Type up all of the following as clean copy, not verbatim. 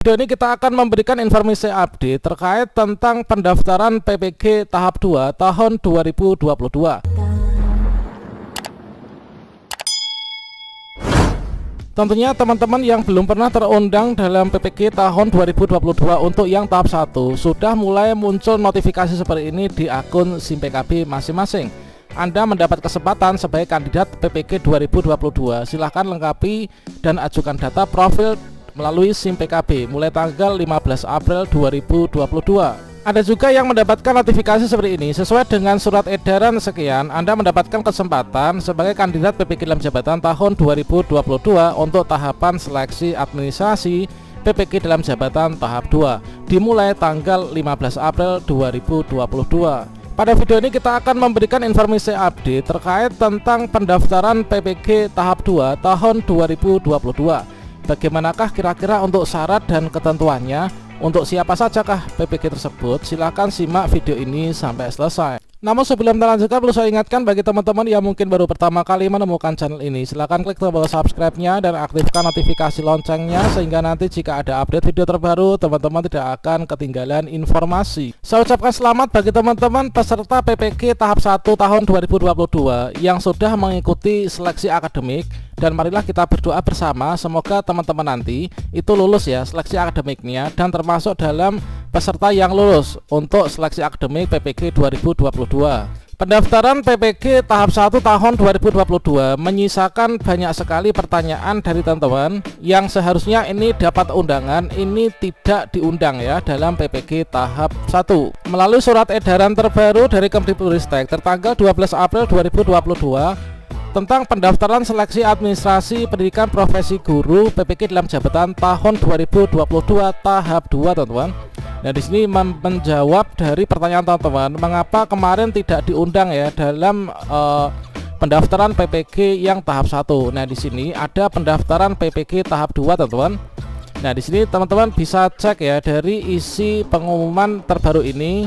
Video ini kita akan memberikan informasi update terkait tentang pendaftaran PPG tahap 2 tahun 2022. Tentunya teman-teman yang belum pernah terundang dalam PPG tahun 2022 untuk yang tahap 1 sudah mulai muncul notifikasi seperti ini di akun SIM PKB masing-masing. Anda mendapat kesempatan sebagai kandidat PPG 2022. Silahkan lengkapi dan ajukan data profil melalui SIM PKB mulai tanggal 15 April 2022. Ada juga yang mendapatkan notifikasi seperti ini. Sesuai dengan surat edaran sekian, Anda mendapatkan kesempatan sebagai kandidat PPG dalam jabatan tahun 2022 untuk tahapan seleksi administrasi PPG dalam jabatan tahap 2 dimulai tanggal 15 April 2022. Pada video ini kita akan memberikan informasi update terkait tentang pendaftaran PPG tahap 2 tahun 2022. Bagaimanakah kira-kira untuk syarat dan ketentuannya? Untuk siapa sajakah PPG tersebut? Silahkan simak video ini sampai selesai. Namun sebelum melanjutkan, perlu saya ingatkan bagi teman-teman yang mungkin baru pertama kali menemukan channel ini, silahkan klik tombol subscribe-nya dan aktifkan notifikasi loncengnya, sehingga nanti jika ada update video terbaru, teman-teman tidak akan ketinggalan informasi. Saya ucapkan selamat bagi teman-teman peserta PPG tahap 1 tahun 2022 yang sudah mengikuti seleksi akademik. Dan marilah kita berdoa bersama, semoga teman-teman nanti itu lulus ya seleksi akademiknya dan termasuk dalam peserta yang lulus untuk seleksi akademik PPG 2022. Pendaftaran PPG tahap 1 tahun 2022 menyisakan banyak sekali pertanyaan dari teman-teman yang seharusnya ini dapat undangan, ini tidak diundang ya dalam PPG tahap 1. Melalui surat edaran terbaru dari Kemdikbudristek tertanggal 12 April 2022 tentang pendaftaran seleksi administrasi pendidikan profesi guru PPG dalam jabatan tahun 2022 tahap 2, teman-teman. Nah, di sini menjawab dari pertanyaan teman-teman, mengapa kemarin tidak diundang ya dalam pendaftaran PPG yang tahap 1. Nah, di sini ada pendaftaran PPG tahap 2, teman-teman. Nah, di sini teman-teman bisa cek ya dari isi pengumuman terbaru ini,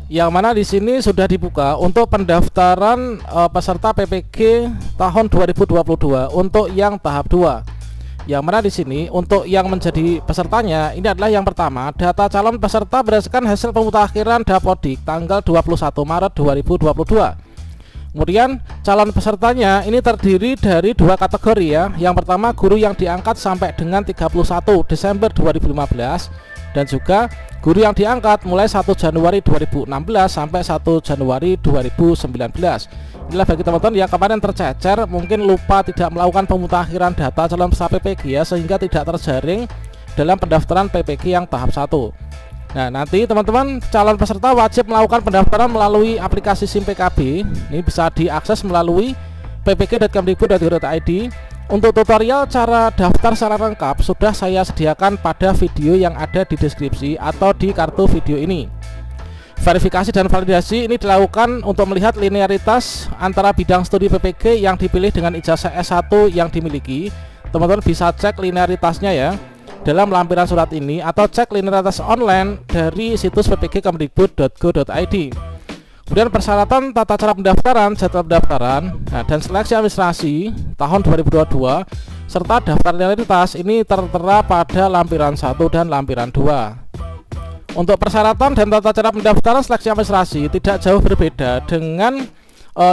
yang mana di sini sudah dibuka untuk pendaftaran peserta PPG tahun 2022 untuk yang tahap 2. Yang mana di sini untuk yang menjadi pesertanya ini adalah yang pertama, data calon peserta berdasarkan hasil pemutakhiran Dapodik tanggal 21 Maret 2022. Kemudian calon pesertanya ini terdiri dari dua kategori ya. Yang pertama, guru yang diangkat sampai dengan 31 Desember 2015 dan juga guru yang diangkat mulai 1 Januari 2016 sampai 1 Januari 2019. Inilah bagi teman-teman yang kemarin tercecer, mungkin lupa tidak melakukan pemutakhiran data calon peserta PPG ya, sehingga tidak terjaring dalam pendaftaran PPG yang tahap 1. Nah, nanti teman-teman calon peserta wajib melakukan pendaftaran melalui aplikasi SIM PKB. Ini bisa diakses melalui ppg.kemdikbud.go.id. Untuk tutorial cara daftar secara lengkap sudah saya sediakan pada video yang ada di deskripsi atau di kartu video ini. Verifikasi dan validasi ini dilakukan untuk melihat linearitas antara bidang studi PPG yang dipilih dengan ijazah S1 yang dimiliki. Teman-teman bisa cek linearitasnya ya dalam lampiran surat ini, atau cek linearitas online dari situs ppg.kemdikbud.go.id. Kemudian persyaratan tata cara pendaftaran, jadwal pendaftaran, dan seleksi administrasi tahun 2022 serta daftar linearitas ini tertera pada lampiran 1 dan lampiran 2. Untuk persyaratan dan tata cara pendaftaran seleksi administrasi tidak jauh berbeda dengan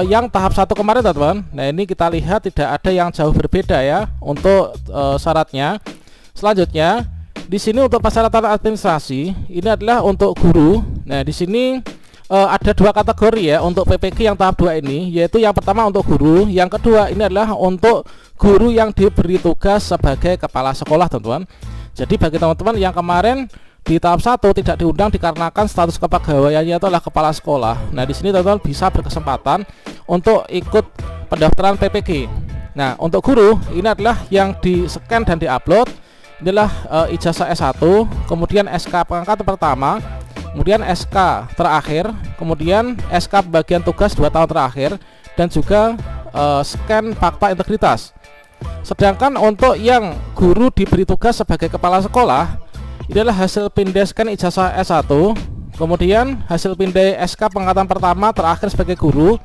yang tahap 1 kemarin, teman-teman. Nah, ini kita lihat tidak ada yang jauh berbeda ya untuk syaratnya. Selanjutnya, di sini untuk persyaratan administrasi ini adalah untuk guru. Nah, di sini ada dua kategori ya untuk PPG yang tahap 2 ini, yaitu yang pertama untuk guru, yang kedua ini adalah untuk guru yang diberi tugas sebagai kepala sekolah, teman-teman. Jadi bagi teman-teman yang kemarin di tahap 1 tidak diundang dikarenakan status kepegawaiannya itu adalah kepala sekolah. Nah, di sini teman-teman bisa berkesempatan untuk ikut pendaftaran PPG. Nah, untuk guru ini adalah yang di-scan dan di-upload. Inilah ijazah S1, kemudian SK pengangkatan pertama, kemudian SK terakhir, kemudian SK bagian tugas 2 tahun terakhir, dan juga scan fakta integritas. Sedangkan untuk yang guru diberi tugas sebagai kepala sekolah, ini adalah hasil pindai scan ijazah S1, kemudian hasil pindai SK pengangkatan pertama terakhir sebagai guru,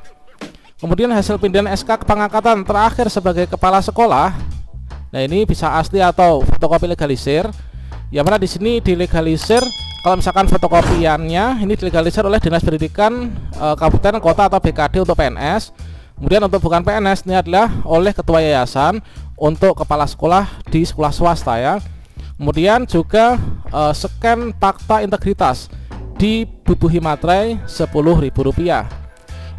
kemudian hasil pindaian SK pengangkatan terakhir sebagai kepala sekolah. Nah, ini bisa asli atau fotokopi legalisir. Yang mana di sini dilegalisir kalau misalkan fotokopiannya ini dilegalisir oleh Dinas Pendidikan Kabupaten Kota atau BKD untuk PNS. Kemudian untuk bukan PNS ini adalah oleh ketua yayasan untuk kepala sekolah di sekolah swasta ya. Kemudian juga scan fakta integritas di Bubuhi Materai Rp10.000.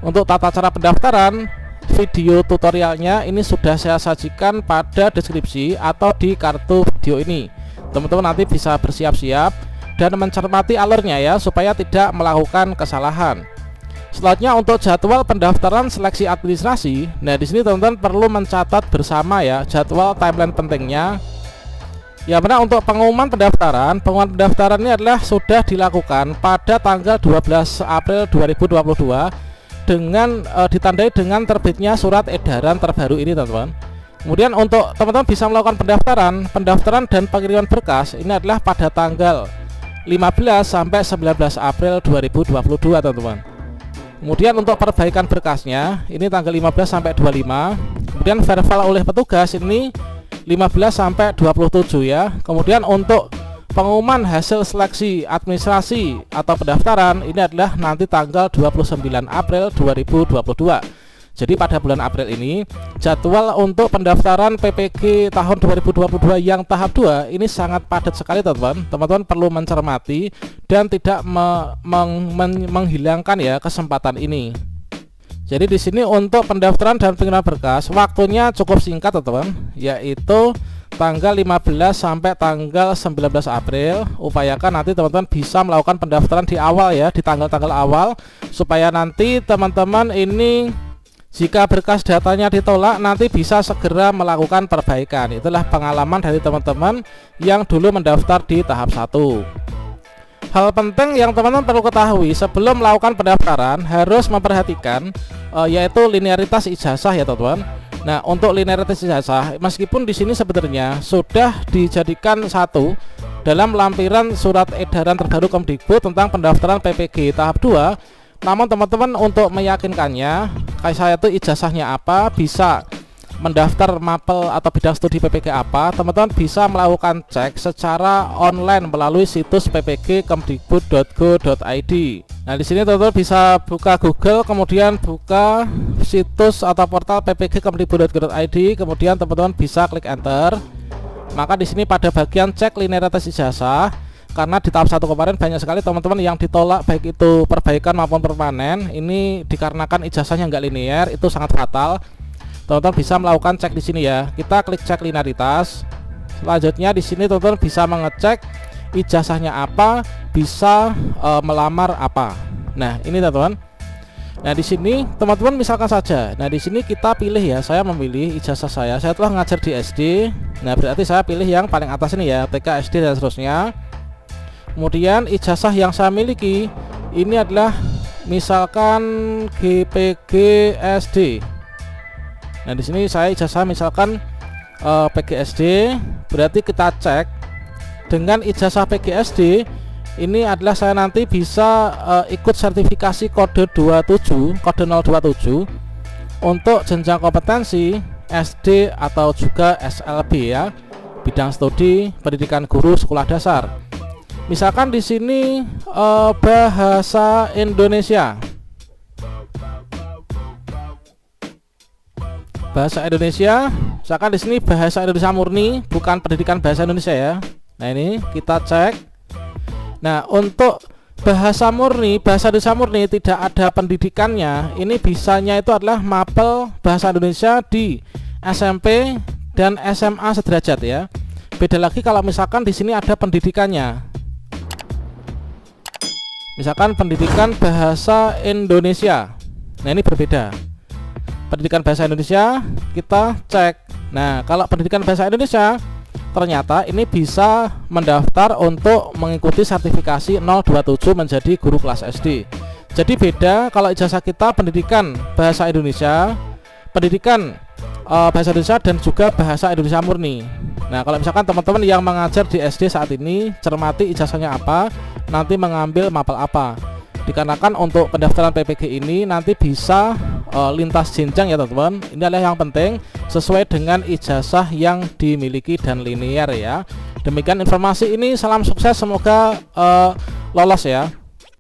Untuk tata cara pendaftaran, video tutorialnya ini sudah saya sajikan pada deskripsi atau di kartu video ini. Teman-teman nanti bisa bersiap-siap dan mencermati alurnya ya, supaya tidak melakukan kesalahan. Selanjutnya untuk jadwal pendaftaran seleksi administrasi. Nah, di sini teman-teman perlu mencatat bersama ya jadwal timeline pentingnya. Ya benar, untuk pengumuman pendaftaran ini adalah sudah dilakukan pada tanggal 12 April 2022 dengan ditandai dengan terbitnya surat edaran terbaru ini, teman-teman. Kemudian untuk teman-teman bisa melakukan pendaftaran dan pengiriman berkas ini adalah pada tanggal 15 sampai 19 April 2022, teman-teman. Kemudian untuk perbaikan berkasnya ini tanggal 15 sampai 25. Kemudian verifal oleh petugas ini 15 sampai 27 ya. Kemudian untuk pengumuman hasil seleksi administrasi atau pendaftaran ini adalah nanti tanggal 29 April 2022. Jadi pada bulan April ini jadwal untuk pendaftaran PPG tahun 2022 yang tahap 2 ini sangat padat sekali, teman-teman. Teman-teman perlu mencermati dan tidak menghilangkan ya kesempatan ini. Jadi di sini untuk pendaftaran dan pengiriman berkas waktunya cukup singkat, teman-teman, yaitu tanggal 15 sampai tanggal 19 April. Upayakan nanti teman-teman bisa melakukan pendaftaran di awal ya, di tanggal-tanggal awal, supaya nanti teman-teman ini jika berkas datanya ditolak nanti bisa segera melakukan perbaikan. Itulah pengalaman dari teman-teman yang dulu mendaftar di tahap 1. Hal penting yang teman-teman perlu ketahui sebelum melakukan pendaftaran harus memperhatikan yaitu linearitas ijazah ya, teman-teman. Nah, untuk linearitas ijazah meskipun di sini sebenarnya sudah dijadikan satu dalam lampiran surat edaran terbaru Kemdikbud tentang pendaftaran PPG tahap 2, namun teman-teman untuk meyakinkannya kayak saya itu ijazahnya apa, bisa mendaftar mapel atau bidang studi PPG apa, teman-teman bisa melakukan cek secara online melalui situs ppg.kemdikbud.go.id. Nah, di sini teman-teman bisa buka Google, kemudian buka situs atau portal ppg.kemdikbud.go.id, kemudian teman-teman bisa klik enter. Maka di sini pada bagian cek linearitas ijazah, karena di tahap 1 kemarin banyak sekali teman-teman yang ditolak baik itu perbaikan maupun permanen, ini dikarenakan ijazahnya nggak linear, itu sangat fatal. Teman-teman bisa melakukan cek di sini ya. Kita klik cek linearitas. Selanjutnya di sini teman-teman bisa mengecek ijazahnya apa, bisa melamar apa. Nah, ini teman-teman. Nah, di sini teman-teman misalkan saja. Nah, di sini kita pilih ya. Saya memilih ijazah saya telah ngajar di SD. Nah, berarti saya pilih yang paling atas ini ya, TK, SD dan seterusnya. Kemudian ijazah yang saya miliki ini adalah misalkan GPG SD. Nah, di sini saya ijazah misalkan PGSD, berarti kita cek dengan ijazah PGSD ini adalah saya nanti bisa ikut sertifikasi kode 27, kode 027 untuk jenjang kompetensi SD atau juga SLB ya, bidang studi pendidikan guru sekolah dasar. Misalkan di sini bahasa Indonesia. Bahasa Indonesia, misalkan di sini bahasa Indonesia murni, bukan pendidikan bahasa Indonesia ya. Nah, ini kita cek. Nah, untuk bahasa Indonesia murni tidak ada pendidikannya. Ini bisanya itu adalah mapel bahasa Indonesia di SMP dan SMA sederajat ya. Beda lagi kalau misalkan di sini ada pendidikannya. Misalkan pendidikan bahasa Indonesia. Nah, ini berbeda. Pendidikan bahasa Indonesia kita cek. Nah, kalau pendidikan bahasa Indonesia ternyata ini bisa mendaftar untuk mengikuti sertifikasi 027 menjadi guru kelas SD. Jadi beda kalau ijazah kita pendidikan bahasa Indonesia, pendidikan bahasa Indonesia dan juga bahasa Indonesia murni. Nah, kalau misalkan teman-teman yang mengajar di SD saat ini, cermati ijazahnya apa, nanti mengambil mapel apa. Dikarenakan untuk pendaftaran PPG ini nanti bisa lintas jenjang ya, teman-teman. Ini adalah yang penting sesuai dengan ijazah yang dimiliki dan linear ya. Demikian informasi ini, salam sukses, semoga lolos ya.